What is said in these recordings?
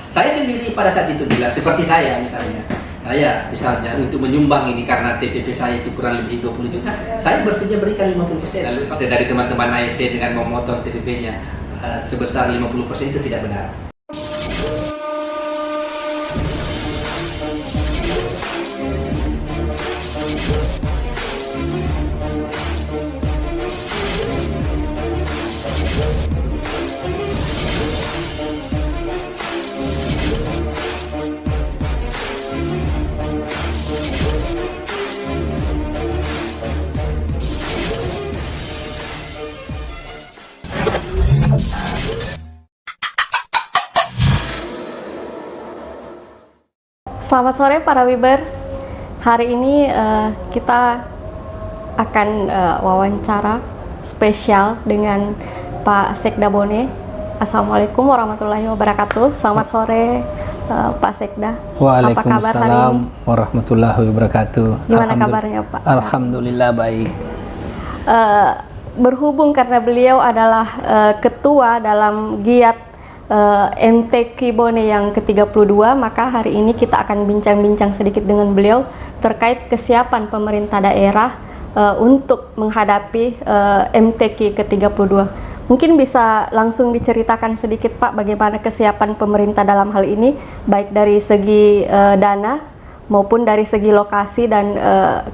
Saya sendiri pada saat itu bilang, seperti saya misalnya untuk menyumbang ini karena TPP saya itu kurang lebih 20 juta, saya bersedia berikan 50%. Lalu dari teman-teman AST dengan memotong TPP-nya sebesar 50% itu tidak benar. Selamat sore para Wibers. Hari ini kita akan wawancara spesial dengan Pak Sekda Bone. Assalamualaikum warahmatullahi wabarakatuh. Selamat sore Pak Sekda. Waalaikumsalam warahmatullahi wabarakatuh. Gimana kabarnya Pak? Alhamdulillah baik. Berhubung karena beliau adalah ketua dalam giat MTQ Bone yang ke-32, maka hari ini kita akan bincang-bincang sedikit dengan beliau terkait kesiapan pemerintah daerah untuk menghadapi MTQ ke-32. Mungkin bisa langsung diceritakan sedikit Pak bagaimana kesiapan pemerintah dalam hal ini, baik dari segi dana maupun dari segi lokasi dan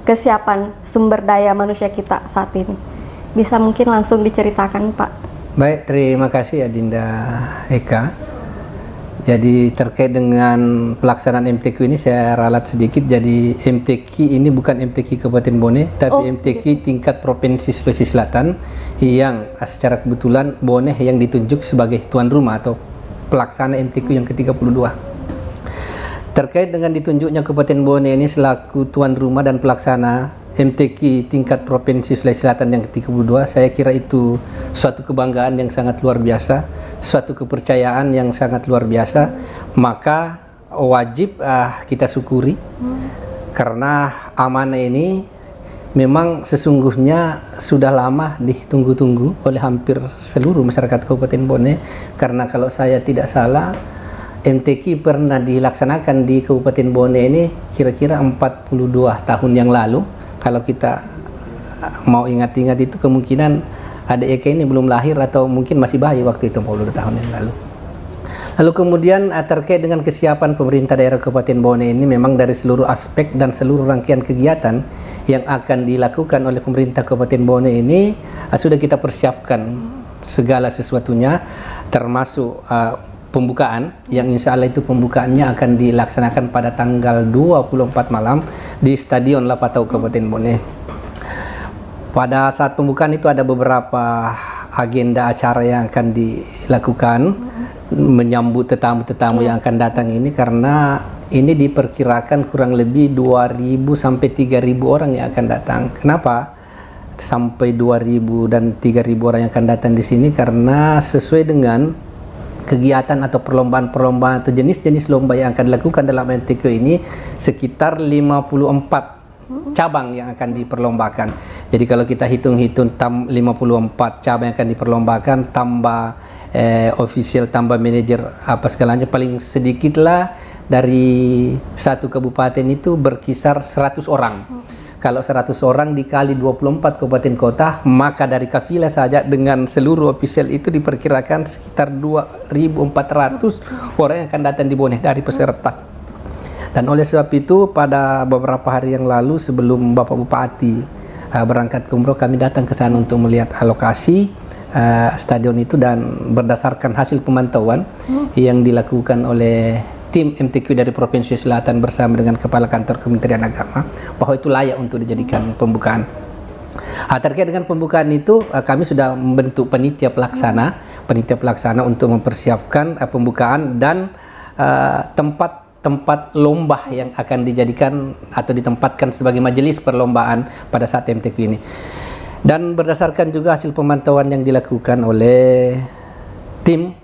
kesiapan sumber daya manusia kita saat ini. Bisa mungkin langsung diceritakan Pak. Baik, terima kasih Adinda Eka. Jadi terkait dengan pelaksanaan MTQ ini saya ralat sedikit. Jadi MTQ ini bukan MTQ Kabupaten Bone, tapi MTQ tingkat Provinsi Sulawesi Selatan yang secara kebetulan Bone yang ditunjuk sebagai tuan rumah atau pelaksana MTQ yang ke-32. Terkait dengan ditunjuknya Kabupaten Bone ini selaku tuan rumah dan pelaksana MTQ tingkat Provinsi Sulawesi Selatan yang ke-32, saya kira itu suatu kebanggaan yang sangat luar biasa, suatu kepercayaan yang sangat luar biasa, maka wajib kita syukuri karena amanah ini memang sesungguhnya sudah lama ditunggu-tunggu oleh hampir seluruh masyarakat Kabupaten Bone, karena kalau saya tidak salah MTQ pernah dilaksanakan di Kabupaten Bone ini kira-kira 42 tahun yang lalu. Kalau kita mau ingat-ingat itu kemungkinan adik Eka ini belum lahir atau mungkin masih bayi waktu itu 42 tahun yang lalu. Lalu kemudian terkait dengan kesiapan pemerintah daerah Kabupaten Bone ini memang dari seluruh aspek dan seluruh rangkaian kegiatan yang akan dilakukan oleh pemerintah Kabupaten Bone ini sudah kita persiapkan segala sesuatunya, termasuk pembukaan yang insya Allah itu pembukaannya akan dilaksanakan pada tanggal 24 malam di Stadion Lapatau Kabupaten Bone. Pada saat pembukaan itu ada beberapa agenda acara yang akan dilakukan menyambut tetamu-tetamu yang akan datang ini, karena ini diperkirakan kurang lebih 2.000 sampai 3.000 orang yang akan datang. Kenapa sampai 2.000 dan 3.000 orang yang akan datang di sini? Karena sesuai dengan kegiatan atau perlombaan-perlombaan atau jenis-jenis lomba yang akan dilakukan dalam MTQ ini sekitar 54 cabang yang akan diperlombakan. Jadi kalau kita hitung-hitung 54 cabang yang akan diperlombakan tambah official tambah manajer apa segalanya, paling sedikitlah dari satu kabupaten itu berkisar 100 orang. Kalau 100 orang dikali 24 kabupaten kota, maka dari kafilah saja dengan seluruh official itu diperkirakan sekitar 2.400 orang yang akan datang di Bone dari peserta. Dan oleh sebab itu pada beberapa hari yang lalu sebelum Bapak Bupati berangkat ke umroh, kami datang ke sana untuk melihat alokasi stadion itu, dan berdasarkan hasil pemantauan yang dilakukan oleh tim MTQ dari Provinsi Selatan bersama dengan Kepala Kantor Kementerian Agama, bahwa itu layak untuk dijadikan pembukaan. Terkait dengan pembukaan itu kami sudah membentuk panitia pelaksana untuk mempersiapkan pembukaan dan tempat lomba yang akan dijadikan atau ditempatkan sebagai majelis perlombaan pada saat MTQ ini. Dan berdasarkan juga hasil pemantauan yang dilakukan oleh tim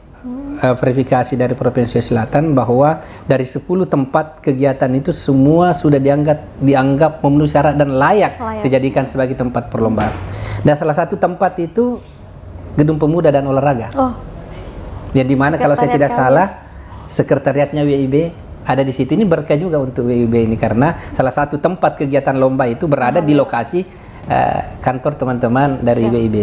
verifikasi dari Provinsi Selatan, bahwa dari 10 tempat kegiatan itu semua sudah dianggap memenuhi syarat dan layak dijadikan sebagai tempat perlombaan. Dan salah satu tempat itu Gedung Pemuda dan Olahraga. Yang dimana kalau saya tidak salah sekretariatnya WIB ada di situ. Ini berkah juga untuk WIB ini karena salah satu tempat kegiatan lomba itu berada di lokasi kantor teman-teman dari WIB.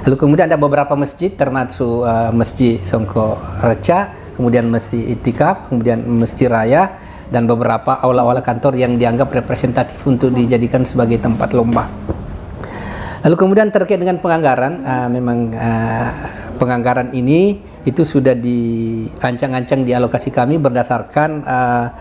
Lalu kemudian ada beberapa masjid termasuk Masjid Songko Reca, kemudian Masjid Itikaf, kemudian Masjid Raya, dan beberapa aula-aula kantor yang dianggap representatif untuk dijadikan sebagai tempat lomba. Lalu kemudian terkait dengan penganggaran, memang penganggaran ini itu sudah diancang-ancang di alokasi kami berdasarkan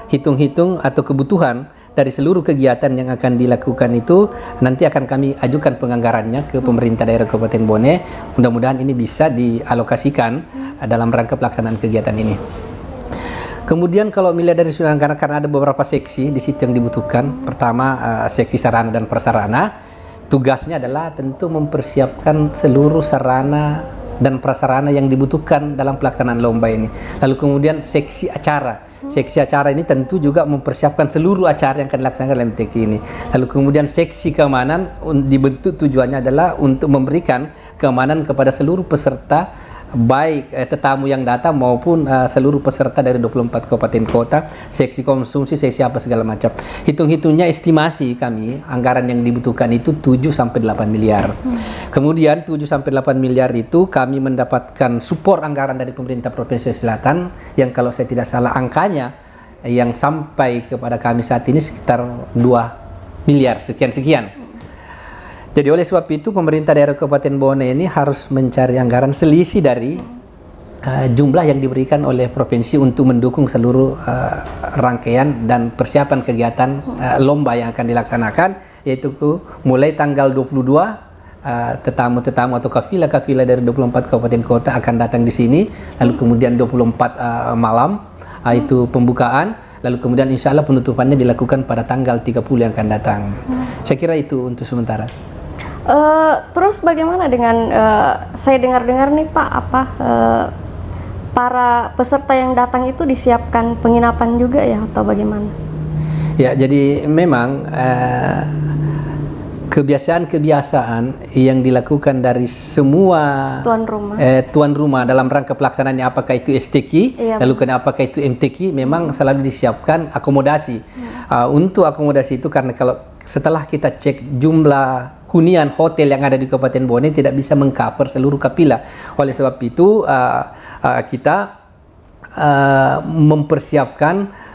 hitung-hitung atau kebutuhan dari seluruh kegiatan yang akan dilakukan itu. Nanti akan kami ajukan penganggarannya ke pemerintah daerah Kabupaten Bone. Mudah-mudahan ini bisa dialokasikan dalam rangka pelaksanaan kegiatan ini. Kemudian kalau melihat dari sudut anggaran, karena ada beberapa seksi di situ yang dibutuhkan. Pertama, seksi sarana dan prasarana. Tugasnya adalah tentu mempersiapkan seluruh sarana dan prasarana yang dibutuhkan dalam pelaksanaan lomba ini. Lalu kemudian seksi acara. Seksi acara ini tentu juga mempersiapkan seluruh acara yang akan dilaksanakan dalam MTQ ini. Lalu kemudian seksi keamanan dibentuk tujuannya adalah untuk memberikan keamanan kepada seluruh peserta, baik tetamu yang datang maupun seluruh peserta dari 24 kabupaten kota, seksi konsumsi, seksi apa segala macam. Hitung-hitungnya estimasi kami, anggaran yang dibutuhkan itu 7-8 miliar. Kemudian 7-8 miliar itu kami mendapatkan support anggaran dari pemerintah Provinsi Selatan yang kalau saya tidak salah angkanya yang sampai kepada kami saat ini sekitar 2 miliar sekian-sekian. Jadi oleh sebab itu pemerintah daerah Kabupaten Bone ini harus mencari anggaran selisih dari jumlah yang diberikan oleh provinsi untuk mendukung seluruh rangkaian dan persiapan kegiatan lomba yang akan dilaksanakan, yaitu mulai tanggal 22 tetamu-tetamu atau kafilah-kafilah dari 24 kabupaten kota akan datang di sini, lalu kemudian 24 malam itu pembukaan, lalu kemudian insya Allah penutupannya dilakukan pada tanggal 30 yang akan datang. Saya kira itu untuk sementara. Terus bagaimana dengan saya dengar-dengar nih Pak, para peserta yang datang itu disiapkan penginapan juga ya atau bagaimana? Ya, jadi memang kebiasaan-kebiasaan yang dilakukan dari semua tuan rumah dalam rangka pelaksanaannya, apakah itu STQ, lalu apakah itu MTQ, memang selalu disiapkan akomodasi. Untuk akomodasi itu karena kalau setelah kita cek jumlah hunian hotel yang ada di Kabupaten Bone tidak bisa mengcover seluruh kapilah. Oleh sebab itu kita mempersiapkan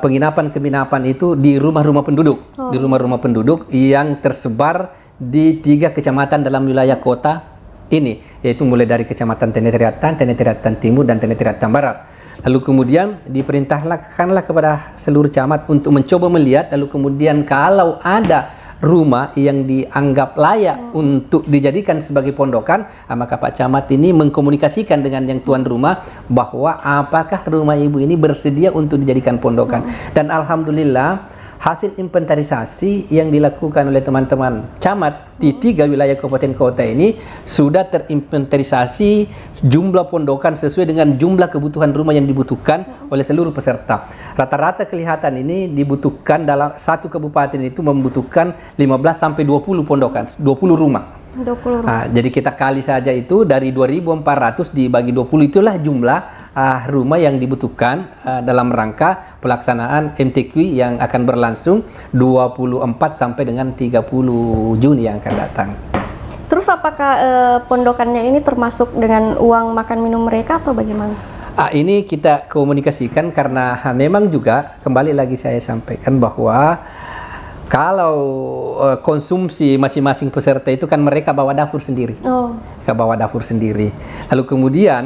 penginapan itu di rumah-rumah penduduk, di rumah-rumah penduduk yang tersebar di 3 kecamatan dalam wilayah kota ini, yaitu mulai dari Kecamatan Tenetiriatan, Tenetiriatan Timur, dan Tenetiriatan Barat. Lalu kemudian diperintahkanlah kepada seluruh camat untuk mencoba melihat, lalu kemudian kalau ada rumah yang dianggap layak untuk dijadikan sebagai pondokan, maka Pak Camat ini mengkomunikasikan dengan yang tuan rumah bahwa apakah rumah ibu ini bersedia untuk dijadikan pondokan. Dan alhamdulillah hasil inventarisasi yang dilakukan oleh teman-teman camat di 3 wilayah kabupaten kota ini sudah terinventarisasi jumlah pondokan sesuai dengan jumlah kebutuhan rumah yang dibutuhkan oleh seluruh peserta. Rata-rata kelihatan ini dibutuhkan dalam satu kabupaten itu membutuhkan 15-20 pondokan, 20 rumah. 20 rumah. Jadi kita kali saja itu dari 2.400 dibagi 20, itulah jumlah rumah yang dibutuhkan dalam rangka pelaksanaan MTQ yang akan berlangsung 24 sampai dengan 30 Juni yang akan datang. Terus apakah pondokannya ini termasuk dengan uang makan minum mereka atau bagaimana? Ini kita komunikasikan karena memang juga kembali lagi saya sampaikan bahwa kalau konsumsi masing-masing peserta itu kan mereka bawa dapur sendiri. Mereka bawa dapur sendiri. Lalu kemudian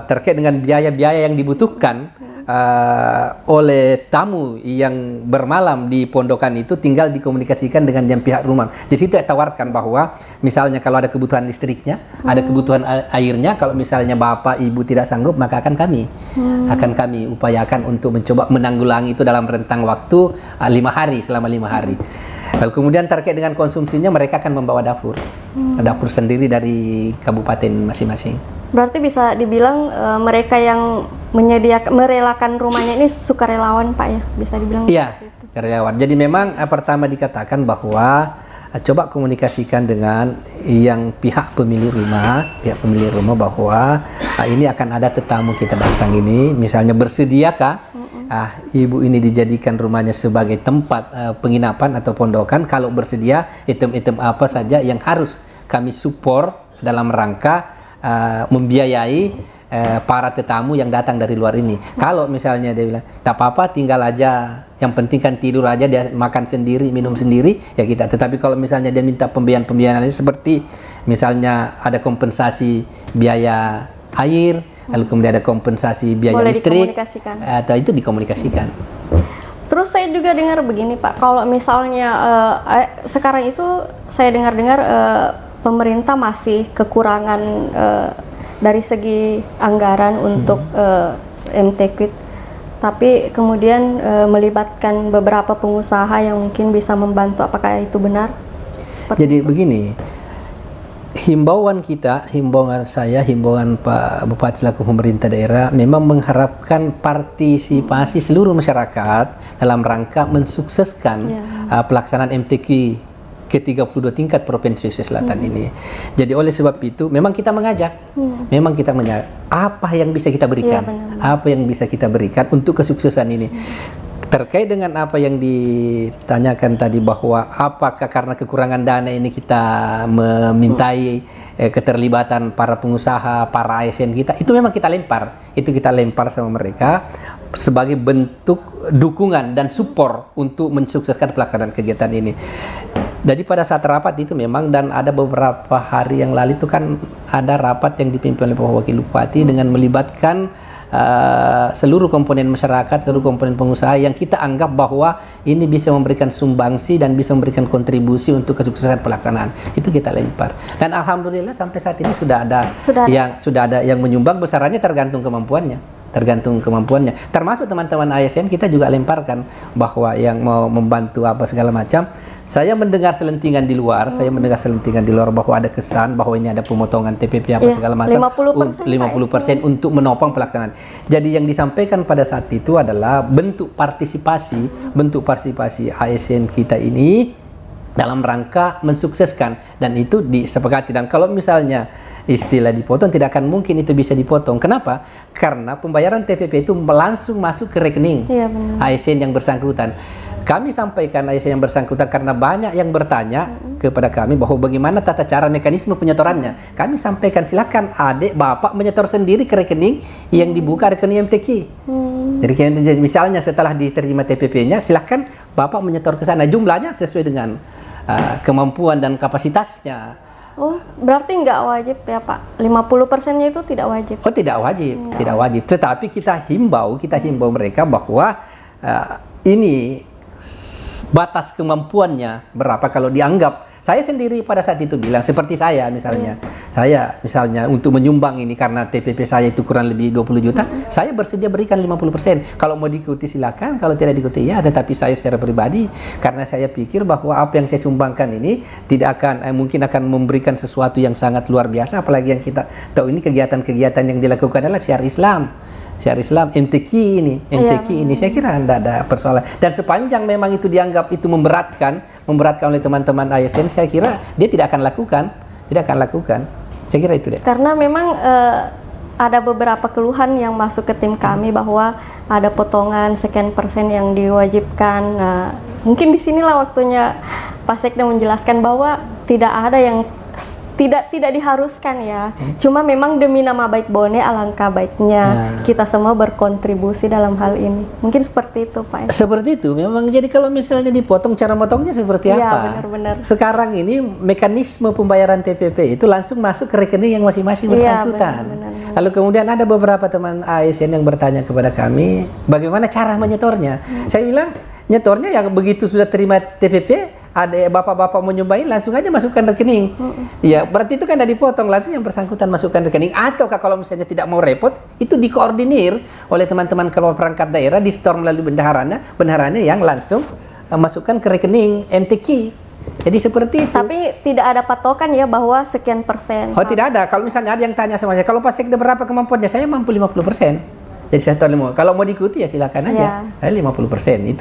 terkait dengan biaya-biaya yang dibutuhkan oleh tamu yang bermalam di pondokan itu tinggal dikomunikasikan dengan yang pihak rumah. Di situ saya tawarkan bahwa misalnya kalau ada kebutuhan listriknya, ada kebutuhan airnya, kalau misalnya bapak ibu tidak sanggup, maka akan kami upayakan untuk mencoba menanggulangi itu dalam rentang waktu 5 hari, selama 5 hari. Lalu kemudian terkait dengan konsumsinya, mereka akan membawa dapur sendiri dari kabupaten masing-masing. Berarti bisa dibilang mereka yang merelakan rumahnya ini sukarelawan Pak ya, bisa dibilang? Iya, karyawan. Jadi memang pertama dikatakan bahwa coba komunikasikan dengan yang pihak pemilik rumah bahwa ini akan ada tetamu kita datang ini, misalnya bersediakah ibu ini dijadikan rumahnya sebagai tempat penginapan atau pondokan. Kalau bersedia, item-item apa saja yang harus kami support dalam rangka membiayai para tetamu yang datang dari luar ini. Kalau misalnya dia bilang, tak apa-apa, tinggal aja, yang penting kan tidur aja, dia makan sendiri, minum sendiri, ya kita. Tetapi kalau misalnya dia minta pembiayaan lain seperti misalnya ada kompensasi biaya air, lalu kemudian ada kompensasi biaya boleh listrik, dikomunikasikan. Atau itu dikomunikasikan. Terus saya juga dengar begini Pak, kalau misalnya sekarang itu saya dengar-dengar pemerintah masih kekurangan dari segi anggaran untuk MTQ, tapi kemudian melibatkan beberapa pengusaha yang mungkin bisa membantu. Apakah itu benar? Jadi begini, himbauan saya, himbauan Pak Bupati selaku pemerintah daerah memang mengharapkan partisipasi seluruh masyarakat dalam rangka mensukseskan pelaksanaan MTQ ke-32 tingkat Provinsi Sulawesi Selatan ini. Jadi oleh sebab itu memang kita mengajak, apa yang bisa kita berikan, apa yang bisa kita berikan untuk kesuksesan ini. Terkait dengan apa yang ditanyakan tadi bahwa apakah karena kekurangan dana ini kita memintai keterlibatan para pengusaha, para ASN kita, itu memang kita lempar sama mereka sebagai bentuk dukungan dan support untuk mensukseskan pelaksanaan kegiatan ini. Jadi pada saat rapat itu memang, dan ada beberapa hari yang lalu itu kan ada rapat yang dipimpin oleh Pak Wakil Bupati dengan melibatkan seluruh komponen masyarakat, seluruh komponen pengusaha yang kita anggap bahwa ini bisa memberikan sumbangsi dan bisa memberikan kontribusi untuk kesuksesan pelaksanaan. Itu kita lempar. Dan alhamdulillah sampai saat ini sudah ada yang menyumbang, besarannya tergantung kemampuannya. Termasuk teman-teman ASN kita juga lemparkan bahwa yang mau membantu apa segala macam. Saya mendengar selentingan di luar, bahwa ada kesan bahwa ini ada pemotongan TPP apa segala macam, 50% untuk menopang pelaksanaan. Jadi yang disampaikan pada saat itu adalah bentuk partisipasi ASN kita ini dalam rangka mensukseskan, dan itu disepakati. Dan kalau misalnya istilah dipotong, tidak akan mungkin itu bisa dipotong. Kenapa? Karena pembayaran TPP itu langsung masuk ke rekening ASN yang bersangkutan. Kami sampaikan ASN yang bersangkutan karena banyak yang bertanya kepada kami bahwa bagaimana tata cara mekanisme penyetorannya. Kami sampaikan, silakan adik bapak menyetor sendiri ke rekening yang dibuka, rekening MTQ. Jadi misalnya setelah diterima TPP-nya, silakan bapak menyetor ke sana, jumlahnya sesuai dengan kemampuan dan kapasitasnya. Oh, berarti nggak wajib ya Pak? 50%-nya itu tidak wajib? Oh, tidak wajib. Tetapi kita himbau mereka bahwa ini batas kemampuannya berapa. Kalau dianggap, saya sendiri pada saat itu bilang, seperti saya misalnya, untuk menyumbang ini karena TPP saya itu kurang lebih 20 juta, saya bersedia berikan 50%. Kalau mau diikuti silakan, kalau tidak diikuti ya. Tetapi saya secara pribadi, karena saya pikir bahwa apa yang saya sumbangkan ini tidak akan mungkin akan memberikan sesuatu yang sangat luar biasa. Apalagi yang kita tahu ini kegiatan-kegiatan yang dilakukan adalah syiar Islam, MTQ ini saya kira tidak ada persoalan. Dan sepanjang memang itu dianggap itu memberatkan oleh teman-teman ASN, saya kira dia tidak akan lakukan. Saya kira itu deh. Karena memang ada beberapa keluhan yang masuk ke tim kami bahwa ada potongan sekian persen yang diwajibkan. Nah, mungkin disinilah waktunya Pak Sekda menjelaskan bahwa tidak ada yang tidak diharuskan ya. Cuma memang demi nama baik Bone, alangkah baiknya kita semua berkontribusi dalam hal ini. Mungkin seperti itu Pak. Seperti itu memang. Jadi kalau misalnya dipotong, cara motongnya seperti apa? Benar-benar. Sekarang ini mekanisme pembayaran TPP itu langsung masuk ke rekening yang masing-masing bersangkutan. Benar. Lalu kemudian ada beberapa teman ASN yang bertanya kepada kami, bagaimana cara menyetornya? Saya bilang, nyetornya ya begitu sudah terima TPP, ada bapak-bapak mau nyobain, langsung aja masukkan rekening. Ya, berarti itu kan tidak dipotong, langsung yang bersangkutan masukkan rekening. Atau kalau misalnya tidak mau repot, itu dikoordinir oleh teman-teman kepala perangkat daerah, di store melalui bendaharanya yang langsung masukkan ke rekening MTQ. Jadi seperti itu. Tapi tidak ada patokan ya bahwa sekian persen. Oh, tidak ada. Kalau misalnya ada yang tanya sama saya, kalau Pak Sekda berapa kemampuannya? Saya mampu 50%. Jadi saya tahu kalau mau diikuti ya silakan aja. Saya 50%.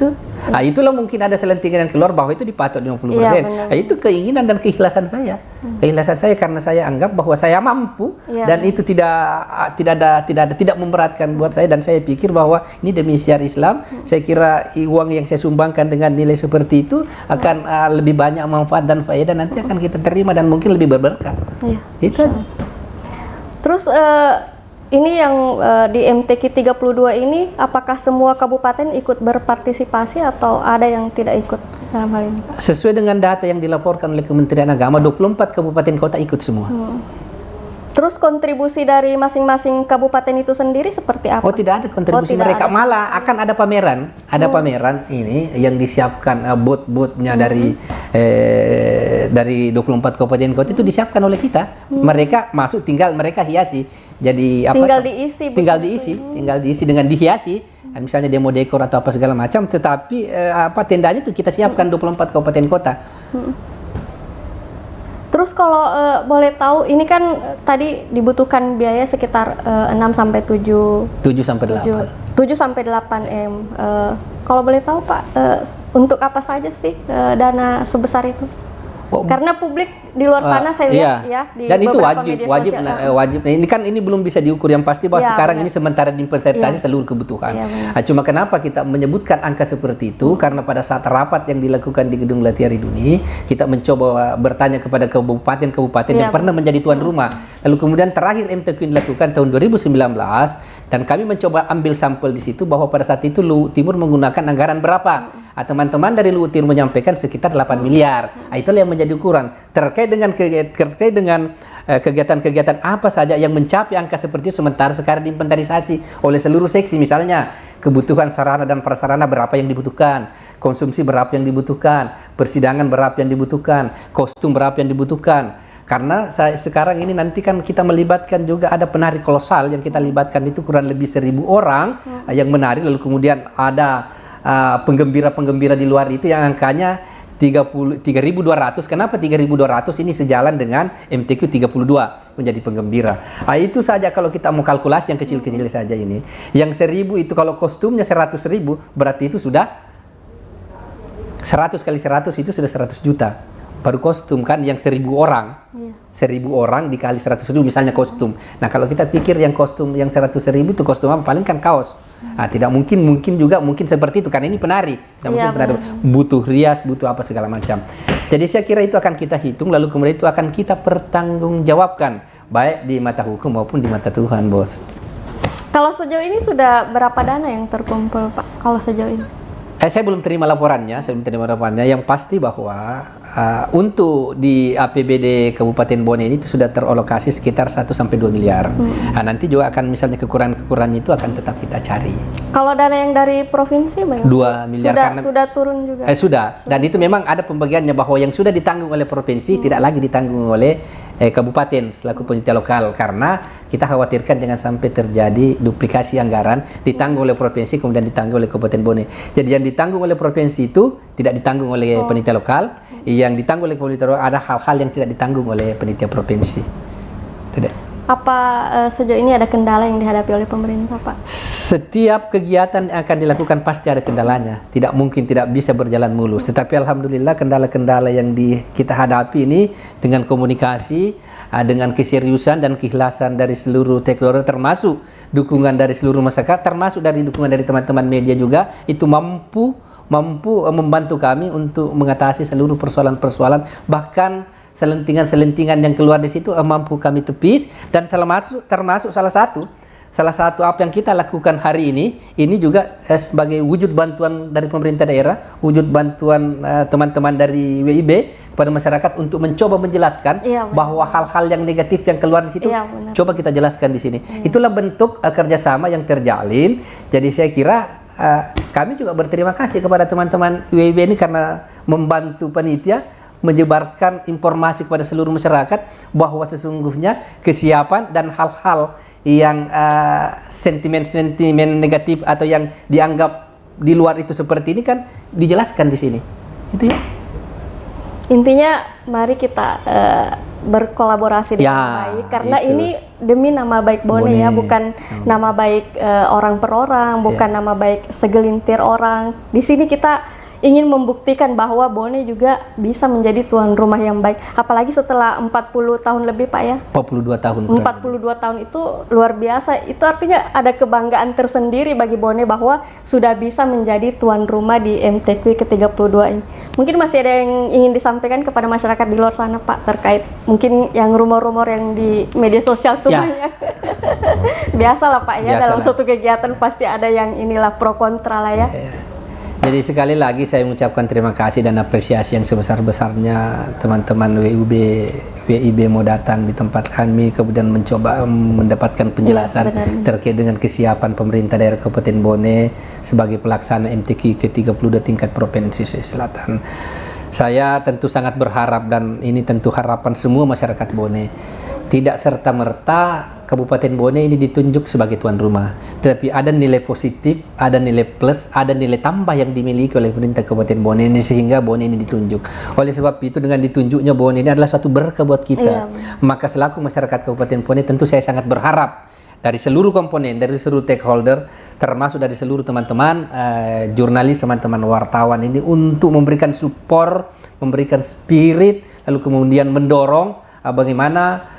Itulah mungkin ada selentingan yang keluar bahwa itu dipatok 50%. Itu keinginan dan keikhlasan saya. Keikhlasan saya karena saya anggap bahwa saya mampu dan itu tidak memberatkan buat saya, dan saya pikir bahwa ini demi syiar Islam. Saya kira uang yang saya sumbangkan dengan nilai seperti itu akan lebih banyak manfaat dan faedah nanti akan kita terima dan mungkin lebih berberkah. Itu aja. Terus ini yang di MTQ 32 ini, apakah semua kabupaten ikut berpartisipasi atau ada yang tidak ikut dalam hal ini, Pak? Sesuai dengan data yang dilaporkan oleh Kementerian Agama, 24 kabupaten kota ikut semua. Terus kontribusi dari masing-masing kabupaten itu sendiri seperti apa? Oh, tidak ada kontribusi mereka, malah akan ada pameran. Ada pameran ini yang disiapkan booth-boothnya dari 24 kabupaten kota itu disiapkan oleh kita. Mereka masuk, tinggal mereka hiasi. Jadi apa? Tinggal diisi dengan dihiasi. Misalnya demo dekor atau apa segala macam, tetapi tendanya itu kita siapkan 24 kabupaten kota. Terus kalau boleh tahu, ini kan tadi dibutuhkan biaya sekitar 6 sampai 7 sampai 8 M. Kalau boleh tahu Pak, untuk apa saja sih dana sebesar itu? Karena publik di luar sana saya lihat di dan itu wajib. Nah, ini belum bisa diukur yang pasti bahwa sekarang ini sementara diinventarisasi seluruh kebutuhan. Cuma kenapa kita menyebutkan angka seperti itu? Karena pada saat rapat yang dilakukan di Gedung Latiari Duni, kita mencoba bertanya kepada kabupaten-kabupaten yang pernah menjadi tuan rumah. Lalu kemudian terakhir MTQ dilakukan tahun 2019, dan kami mencoba ambil sampel di situ bahwa pada saat itu Luhut Timur menggunakan anggaran berapa. Teman-teman dari Luhut Timur menyampaikan sekitar 8 miliar. Itulah yang menjadi ukuran. Terkait dengan kegiatan-kegiatan apa saja yang mencapai angka seperti itu sementara sekarang diinventarisasi oleh seluruh seksi, misalnya kebutuhan sarana dan prasarana berapa yang dibutuhkan, konsumsi berapa yang dibutuhkan, persidangan berapa yang dibutuhkan, kostum berapa yang dibutuhkan. Karena sekarang ini nanti kan kita melibatkan juga ada penari kolosal yang kita libatkan itu kurang lebih 1.000 orang yang menari, lalu kemudian ada penggembira-penggembira di luar itu yang angkanya 3.200. Kenapa 3.200? Ini sejalan dengan MTQ 32 menjadi penggembira. Itu saja kalau kita mau kalkulasi yang kecil-kecil saja ini. Yang 1.000 itu kalau kostumnya 100.000 berarti itu sudah 100 kali 100 itu sudah 100 juta. Baru kostum kan yang 1.000 orang. 1.000 orang dikali 100.000 misalnya kostum. Nah, kalau kita pikir yang kostum yang 100.000 itu kostum apa? Paling kan kaos. Tidak mungkin seperti itu karena ini penari. Butuh rias, butuh apa segala macam. Jadi saya kira itu akan kita hitung, lalu kemudian itu akan kita pertanggungjawabkan baik di mata hukum maupun di mata Tuhan, Bos. Kalau sejauh ini sudah berapa dana yang terkumpul, Pak? Kalau sejauh ini? Saya belum terima laporannya. Yang pasti bahwa untuk di APBD Kabupaten Bone ini itu sudah teralokasi sekitar 1-2 miliar. Nanti juga akan misalnya kekurangan itu akan tetap kita cari. Kalau dana yang dari provinsi bagaimana? 2 miliar sudah turun juga. Sudah. Dan itu memang ada pembagiannya bahwa yang sudah ditanggung oleh provinsi tidak lagi ditanggung oleh kabupaten selaku panitia lokal, karena kita khawatirkan jangan sampai terjadi duplikasi anggaran ditanggung oleh provinsi kemudian ditanggung oleh Kabupaten Bone. Jadi yang ditanggung oleh provinsi itu tidak ditanggung oleh panitia lokal, yang ditanggung oleh panitia lokal ada hal-hal yang tidak ditanggung oleh panitia provinsi. Tidak. Apa sejauh ini ada kendala yang dihadapi oleh pemerintah, Pak? Setiap kegiatan yang akan dilakukan pasti ada kendalanya. Tidak mungkin tidak bisa berjalan mulus. Tetapi alhamdulillah kendala-kendala yang kita hadapi ini dengan komunikasi, dengan keseriusan dan keikhlasan dari seluruh stakeholder, termasuk dukungan dari seluruh masyarakat, termasuk dari dukungan dari teman-teman media juga, itu mampu membantu kami untuk mengatasi seluruh persoalan-persoalan, bahkan selentingan-selentingan yang keluar di situ mampu kami tepis. Dan termasuk salah satu apa yang kita lakukan hari ini juga sebagai wujud bantuan dari pemerintah daerah, wujud bantuan teman-teman dari WIB kepada masyarakat untuk mencoba menjelaskan bahwa hal-hal yang negatif yang keluar di situ coba kita jelaskan di sini. Itulah bentuk kerjasama yang terjalin. Jadi saya kira kami juga berterima kasih kepada teman-teman WIB ini karena membantu panitia menyebarkan informasi kepada seluruh masyarakat bahwa sesungguhnya kesiapan dan hal-hal yang sentimen negatif atau yang dianggap di luar itu seperti ini kan dijelaskan di sini. Itu ya. Intinya mari kita berkolaborasi dengan Ya, baik karena itu. ini demi nama baik Bone, Bone. ya, bukan nama baik orang per orang, bukan nama baik segelintir orang. Di sini kita ingin membuktikan bahwa Bone juga bisa menjadi tuan rumah yang baik, apalagi setelah 40 tahun lebih, Pak, ya. 42 tahun. 42 tahun itu luar biasa. Itu artinya ada kebanggaan tersendiri bagi Bone bahwa sudah bisa menjadi tuan rumah di MTQ ke-32 ini. Mungkin masih ada yang ingin disampaikan kepada masyarakat di luar sana, Pak, terkait mungkin yang rumor-rumor yang di media sosial tuh Ya. banyak. Biasalah, Pak, ya, dalam Biasalah. suatu kegiatan pasti ada yang inilah pro kontra lah, ya. Jadi sekali lagi saya mengucapkan terima kasih dan apresiasi yang sebesar-besarnya teman-teman WIB mau datang di tempat kami, kemudian mencoba mendapatkan penjelasan benar. terkait dengan kesiapan pemerintah daerah Kabupaten Bone sebagai pelaksana MTQ ke-32 tingkat Provinsi Sulawesi Selatan. Saya tentu sangat berharap, dan ini tentu harapan semua masyarakat Bone, tidak serta-merta Kabupaten Bone ini ditunjuk sebagai tuan rumah, tetapi ada nilai positif, ada nilai plus, ada nilai tambah yang dimiliki oleh pemerintah Kabupaten Bone ini sehingga Bone ini ditunjuk. Oleh sebab itu, dengan ditunjuknya Bone ini adalah suatu berkah buat kita. Iya. Maka selaku masyarakat Kabupaten Bone, tentu saya sangat berharap dari seluruh komponen, dari seluruh stakeholder, termasuk dari seluruh teman-teman jurnalis, teman-teman wartawan ini untuk memberikan support, memberikan spirit, lalu kemudian mendorong bagaimana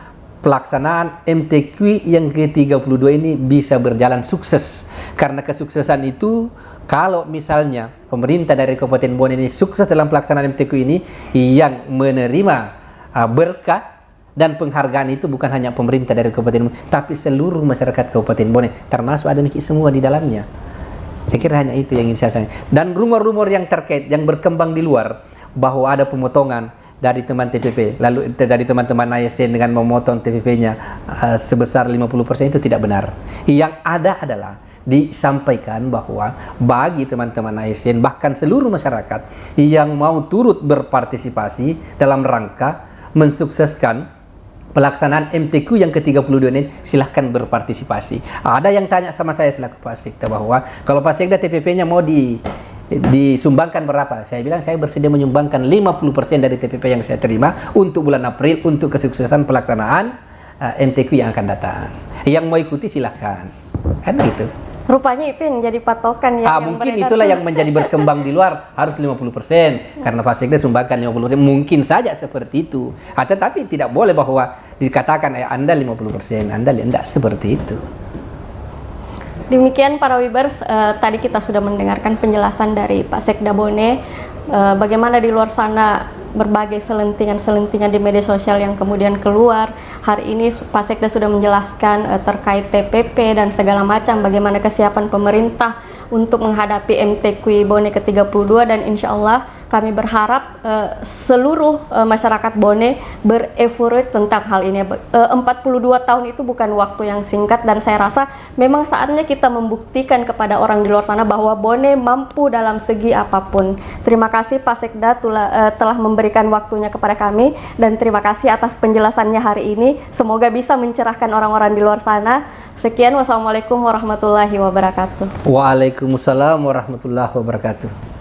pelaksanaan MTQ yang ke-32 ini bisa berjalan sukses. Karena kesuksesan itu, kalau misalnya pemerintah dari Kabupaten Bone ini sukses dalam pelaksanaan MTQ ini, yang menerima berkah dan penghargaan itu bukan hanya pemerintah dari Kabupaten Bone, tapi seluruh masyarakat Kabupaten Bone, termasuk ada Miki semua di dalamnya. Saya kira hanya itu yang ingin saya sampaikan. Dan rumor-rumor yang terkait, yang berkembang di luar, bahwa ada pemotongan dari teman TPP, lalu dari teman-teman ASN dengan memotong TPP-nya sebesar 50%, itu tidak benar. Yang ada adalah disampaikan bahwa bagi teman-teman ASN, bahkan seluruh masyarakat yang mau turut berpartisipasi dalam rangka mensukseskan pelaksanaan MTQ yang ke-32 ini, silahkan berpartisipasi. Ada yang tanya sama saya selaku Pak Sekda bahwa kalau Pak Sekda TPP-nya mau disumbangkan berapa? Saya bilang saya bersedia menyumbangkan 50% dari TPP yang saya terima untuk bulan April untuk kesuksesan pelaksanaan MTQ yang akan datang. Yang mau ikuti silahkan. Kan gitu. Rupanya itu yang jadi patokan ya. Yang Mungkin beredar itulah tuh. yang menjadi berkembang di luar, harus 50% karena Pak Sekda sumbangkan 50%. Mungkin saja seperti itu. Tetapi tidak boleh bahwa dikatakan Anda 50%, Anda tidak seperti itu. Demikian para Wibers, tadi kita sudah mendengarkan penjelasan dari Pak Sekda Bone, bagaimana di luar sana berbagai selentingan-selentingan di media sosial yang kemudian keluar. Hari ini Pak Sekda sudah menjelaskan terkait TPP dan segala macam, bagaimana kesiapan pemerintah untuk menghadapi MTQ Bone ke-32, dan insya Allah kami berharap seluruh masyarakat Bone bereufori tentang hal ini. 42 tahun itu bukan waktu yang singkat, dan saya rasa memang saatnya kita membuktikan kepada orang di luar sana bahwa Bone mampu dalam segi apapun. Terima kasih Pak Sekda telah memberikan waktunya kepada kami, dan terima kasih atas penjelasannya hari ini. Semoga bisa mencerahkan orang-orang di luar sana. Sekian, wassalamualaikum warahmatullahi wabarakatuh. Waalaikumsalam warahmatullahi wabarakatuh.